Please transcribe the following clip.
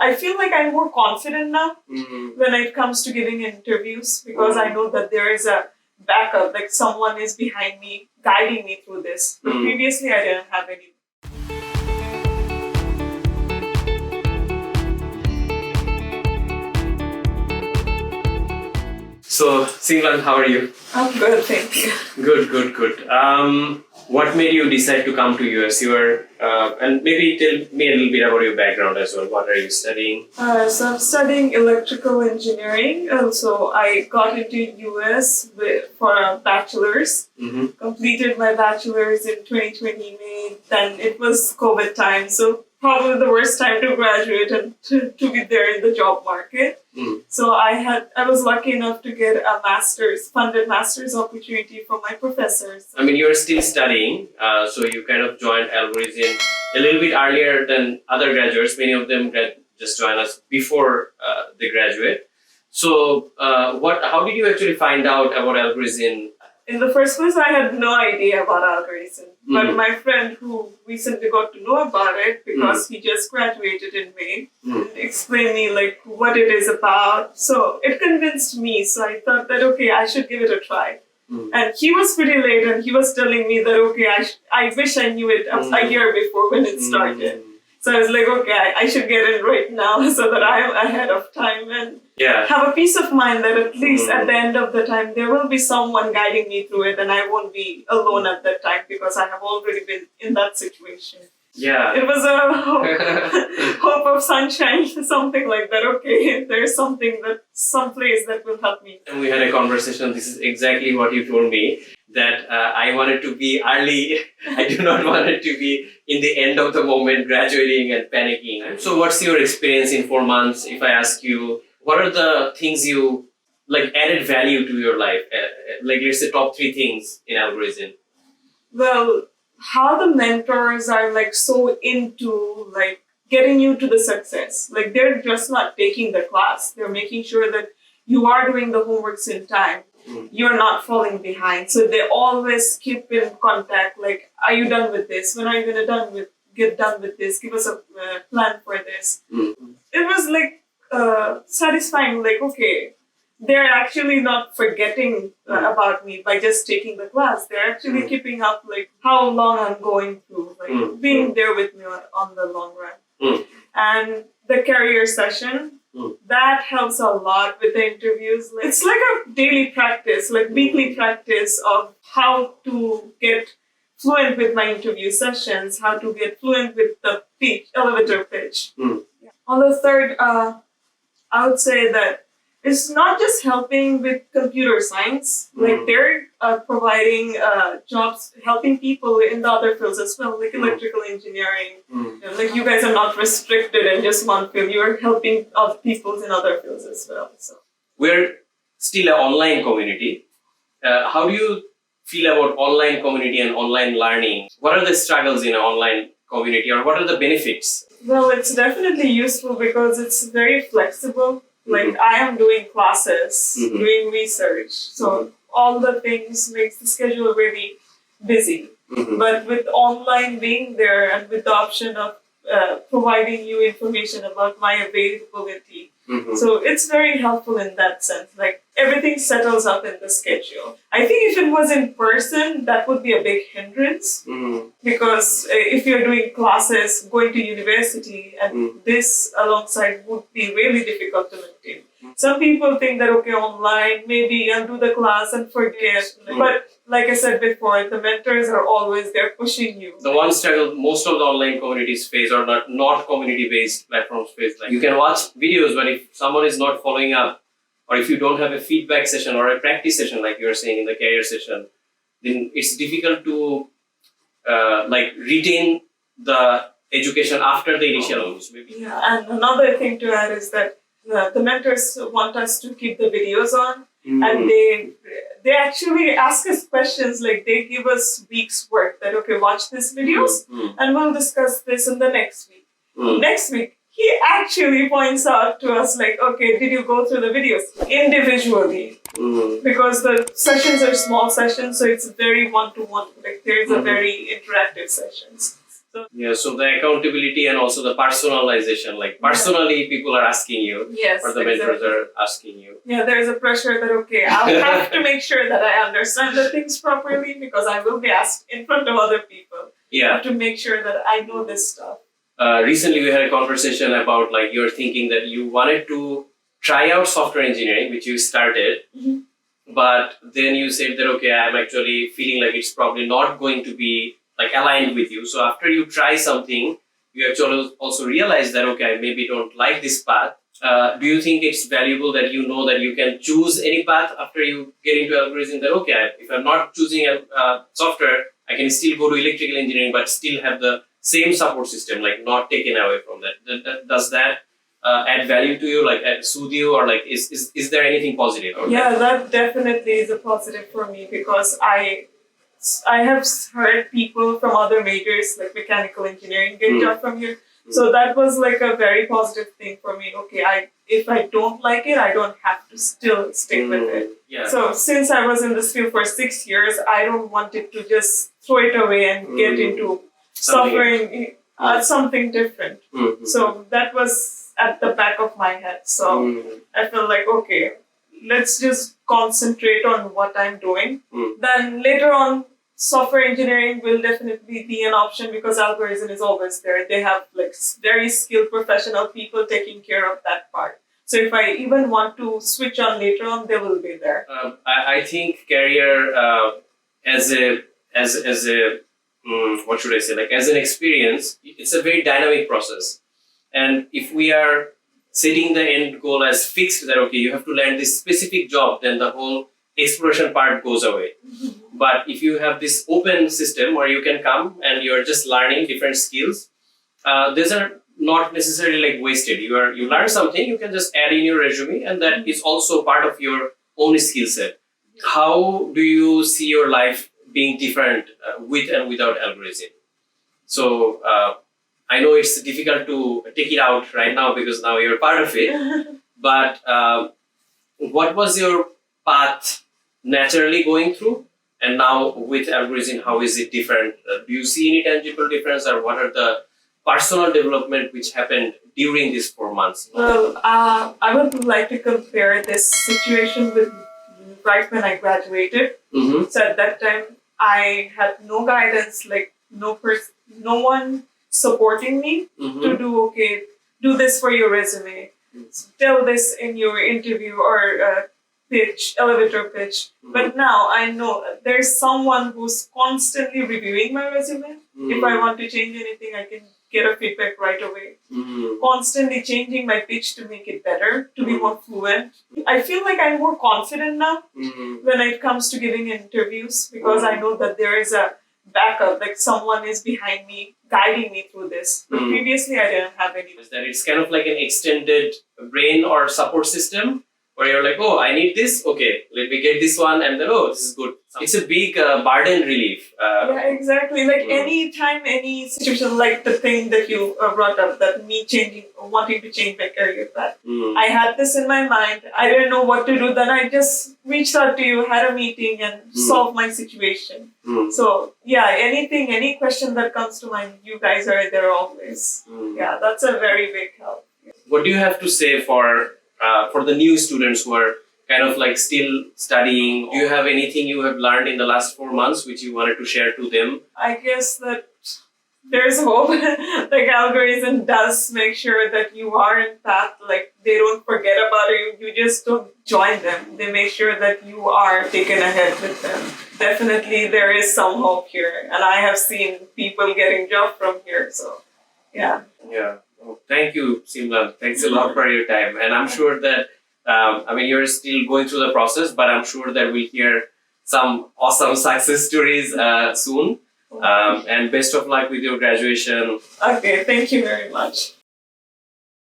I feel like I'm more confident now when it comes to giving interviews because I know that there is a backup, like someone is behind me, guiding me through this. But previously, I didn't have any. So, Simlan, how are you? I'm good, thank you. Good. What made you decide to come to US? You are, and maybe tell me a little bit about your background as well. What are you studying? So I'm studying electrical engineering, and so I got into US for a bachelor's. Completed my bachelor's in 2020 May. Then it was COVID time, so probably the worst time to graduate and to be there in the job market. So I was lucky enough to get a funded master's opportunity from my professors. I mean, you're still studying, so you kind of joined Algorizin a little bit earlier than other graduates. Many of them just joined us before they graduate. So, how did you actually find out about Algorizin? In the first place, I had no idea about Algorizin. But my friend who recently got to know about it because he just graduated in May explained me like what it is about. So it convinced me. So I thought that, okay, I should give it a try. And he was pretty late and he was telling me that, okay, I wish I knew it a year before when it started. So I was like, okay, I should get in right now so that I am ahead of time and have a peace of mind that at least at the end of the time, there will be someone guiding me through it and I won't be alone at that time because I have already been in that situation. Yeah. It was a hope of sunshine, something like that. Okay, there's some place that will help me. And we had a conversation. This is exactly what you told me, that I wanted to be early. I do not want it to be in the end of the moment, graduating and panicking. So what's your experience in 4 months? If I ask you, what are the things you like added value to your life? Like let's say top 3 things in Algorizin. Well, how the mentors are like so into like getting you to the success. Like they're just not taking the class. They're making sure that you are doing the homeworks in time. You're not falling behind. So they always keep in contact. Like, are you done with this? When are you gonna get done with this? Give us a plan for this. It was like satisfying. Like, okay, they're actually not forgetting about me by just taking the class. They're actually keeping up like how long I'm going through, like being there with me on the long run. And the career session, that helps a lot with the interviews. It's like a daily practice, like weekly practice of how to get fluent with my interview sessions, how to get fluent with the elevator pitch. On the third, I would say that it's not just helping with computer science. Like they're providing jobs, helping people in the other fields as well, like electrical engineering. Like you guys are not restricted in just one field. You're helping other people in other fields as well. So we're still an online community. How do you feel about online community and online learning? What are the struggles in an online community, or what are the benefits? Well, it's definitely useful because it's very flexible. Like I am doing classes, doing research. So all the things makes the schedule really busy. But with online being there and with the option of providing you information about my availability. So it's very helpful in that sense. Like everything settles up in the schedule. I think if it was in person, that would be a big hindrance because if you're doing classes, going to university, and this alongside would be really difficult to maintain. Some people think that, okay, online, maybe I'll do the class and forget. But like I said before, the mentors are always there pushing you. The one struggle most of the online communities face, or not community-based platforms face, like you can watch videos, but if someone is not following up, or if you don't have a feedback session or a practice session, like you were saying in the career session, then it's difficult to like retain the education after the initial use. Maybe. Yeah, and another thing to add is that the mentors want us to keep the videos on, and they actually ask us questions. Like they give us weeks work that, okay, watch these videos and we'll discuss this in the next week. Next week, he actually points out to us like, okay, did you go through the videos individually? Because the sessions are small sessions, so it's very one-to-one. Like there's a very interactive sessions. So So the accountability and also the personalization, like personally people are asking you, Yes, or the mentors exactly. are asking you. Yeah, there's a pressure that, okay, I'll have to make sure that I understand the things properly because I will be asked in front of other people. I Yeah. have to make sure that I know this stuff. Recently we had a conversation about like you're thinking that you wanted to try out software engineering, which you started, Mhm. but then you said that, okay, I'm actually feeling like it's probably not going to be like aligned with you. So after you try something, you actually also realize that, okay, I maybe don't like this path. Do you think it's valuable that you know that you can choose any path after you get into algorithm, that, okay, if I'm not choosing software, I can still go to electrical engineering, but still have the same support system, like not taken away from that. Does that add value to you, like soothe you, or like is there anything positive? Yeah, that definitely is a positive for me because I have heard people from other majors like mechanical engineering get Mm. job from here. So that was like a very positive thing for me. Okay, if I don't like it, I don't have to still stick with it. Yeah. So since I was in this field for 6 years, I don't want it to just throw it away and get into suffering something different. So that was at the back of my head. So I felt like, okay, let's just concentrate on what I'm doing. Then later on, software engineering will definitely be an option because Algorizin is always there. They have like very skilled professional people taking care of that part. So if I even want to switch on later on, they will be there. I think career as a what should I say, like as an experience, it's a very dynamic process. And if we are setting the end goal as fixed, that, okay, you have to land this specific job, then the whole exploration part goes away. But if you have this open system where you can come and you're just learning different skills, these are not necessarily like wasted. You learn something, you can just add in your resume, and that is also part of your own skill set. How do you see your life being different with and without Algorizin? So I know it's difficult to take it out right now because now you're part of it. But what was your path naturally going through? And now with Algorizin, how is it different? Do you see any tangible difference, or what are the personal development which happened during these 4 months? Well, I would like to compare this situation with right when I graduated. So at that time, I had no guidance, like no one supporting me to do, okay, do this for your resume, tell this in your interview or elevator pitch. But now I know there's someone who's constantly reviewing my resume. If I want to change anything, I can get a feedback right away. Constantly changing my pitch to make it better, to be more fluent. I feel like I'm more confident now when it comes to giving interviews because I know that there is a backup, like someone is behind me, guiding me through this. But previously, I didn't have any. Is that it's kind of like an extended brain or support system where you're like, oh, I need this, okay, let me get this one, and then, oh, this is good. It's a big burden relief. Yeah, exactly. Like anytime, any situation, like the thing that you brought up, that me wanting to change my career path. I had this in my mind. I didn't know what to do. Then I just reached out to you, had a meeting, and solved my situation. So yeah, any question that comes to mind, you guys are there always. Yeah, that's a very big help. What do you have to say for the new students who are kind of like still studying? Do you have anything you have learned in the last 4 months which you wanted to share to them? I guess that there's hope. Like Algorizin does make sure that you are in path, like they don't forget about you. You just don't join them. They make sure that you are taken ahead with them. Definitely there is some hope here. And I have seen people getting jobs from here. So yeah. Yeah. Oh, thank you, Simlan. Thanks a lot for your time. And I'm sure that, you're still going through the process, but I'm sure that we'll hear some awesome success stories soon. And best of luck with your graduation. Okay, thank you very much.